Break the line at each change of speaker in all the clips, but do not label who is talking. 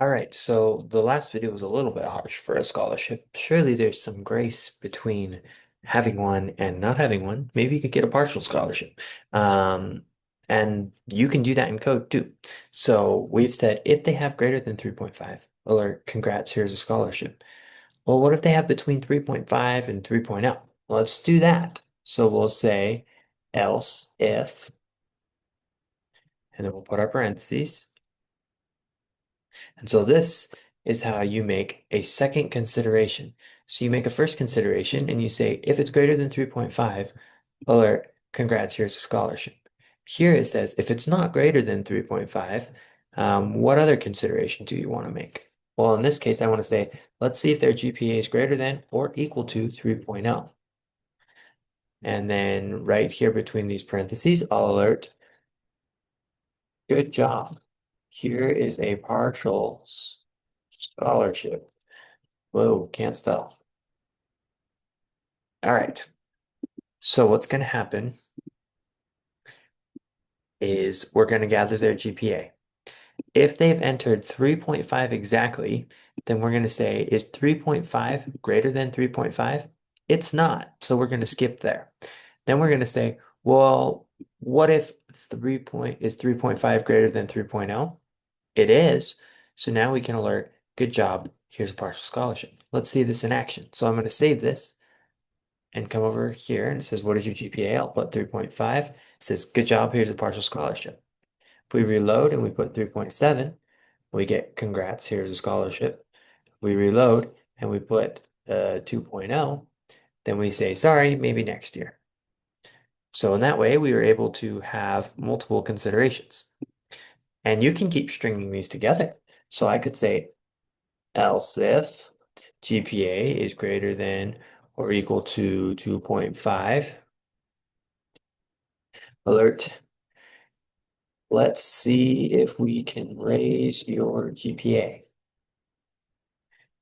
All right, so the last video was a little bit harsh for a scholarship. Surely there's some grace between having one and not having one. Maybe you could get a partial scholarship. Um, and you can do that in code too. So we've said if they have greater than 3.5, alert, congrats, here's a scholarship. Well, what if they have between 3.5 and 3.0? Let's do that. So we'll say else if, and then we'll put our parentheses. And so this is how you make a second consideration. So you make a first consideration and you say, if it's greater than 3.5, alert, congrats, here's a scholarship. Here it says, if it's not greater than 3.5, what other consideration do you want to make? Well, in this case, I want to say, let's see if their GPA is greater than or equal to 3.0. And then right here between these parentheses, I'll alert, good job. Here is a partial scholarship. Whoa, can't spell. All right. So what's going to happen is we're going to gather their GPA. If they've entered 3.5 exactly, then we're going to say, is 3.5 greater than 3.5? It's not. So we're going to skip there. Then we're going to say, well, what if 3.5 greater than 3.0? It is. So now we can alert, good job. Here's a partial scholarship. Let's see this in action. So I'm going to save this and come over here and it says, what is your GPA? I'll put 3.5. It says, good job, here's a partial scholarship. If we reload and we put 3.7, we get congrats, here's a scholarship. We reload and we put 2.0, then we say, sorry, maybe next year. So in that way, we were able to have multiple considerations. And you can keep stringing these together. So I could say, else if GPA is greater than or equal to 2.5, alert. Let's see if we can raise your GPA.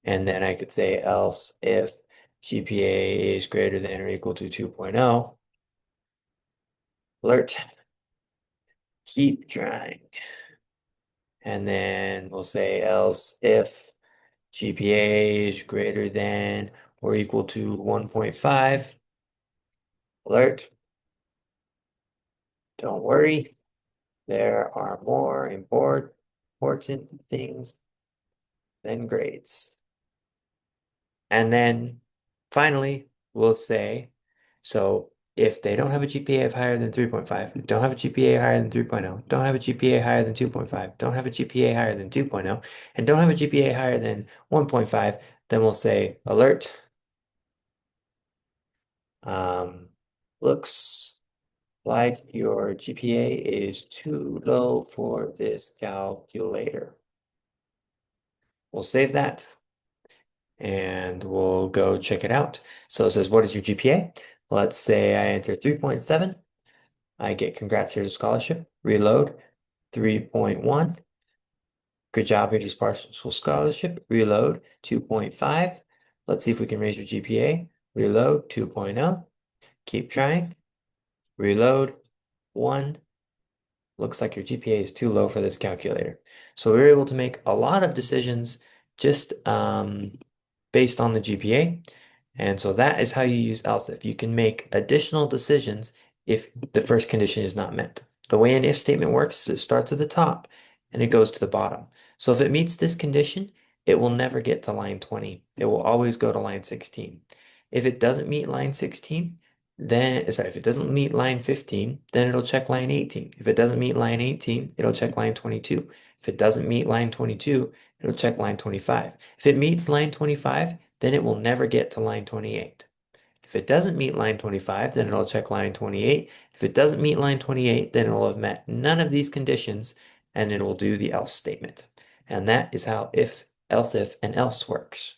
And then I could say else if GPA is greater than or equal to 2.0, alert, keep trying. And then we'll say else if GPA is greater than or equal to 1.5, alert, don't worry, there are more important things than grades. And then finally, we'll say, so if they don't have a GPA of higher than 3.5, don't have a GPA higher than 3.0, don't have a GPA higher than 2.5, don't have a GPA higher than 2.0, and don't have a GPA higher than 1.5, then we'll say alert. Um, looks like your GPA is too low for this calculator. We'll save that. And we'll go check it out. So it says, what is your GPA? Let's say I enter 3.7. I get congrats, here's a scholarship. Reload 3.1. Good job, here's a partial scholarship. Reload 2.5. Let's see if we can raise your GPA. Reload 2.0. Keep trying. Reload 1. Looks like your GPA is too low for this calculator. So we were able to make a lot of decisions just based on the GPA. And so that is how you use else if. You can make additional decisions if the first condition is not met. The way an if statement works is it starts at the top and it goes to the bottom. So if it meets this condition, it will never get to line 20. It will always go to line 16. If it doesn't meet line 16, then, sorry, if it doesn't meet line 15, then it'll check line 18. If it doesn't meet line 18, it'll check line 22. If it doesn't meet line 22, it'll check line 25. If it meets line 25, then it will never get to line 28. If it doesn't meet line 25, then it'll check line 28. If it doesn't meet line 28, then it will have met none of these conditions and it will do the else statement. And that is how if, else if, and else works.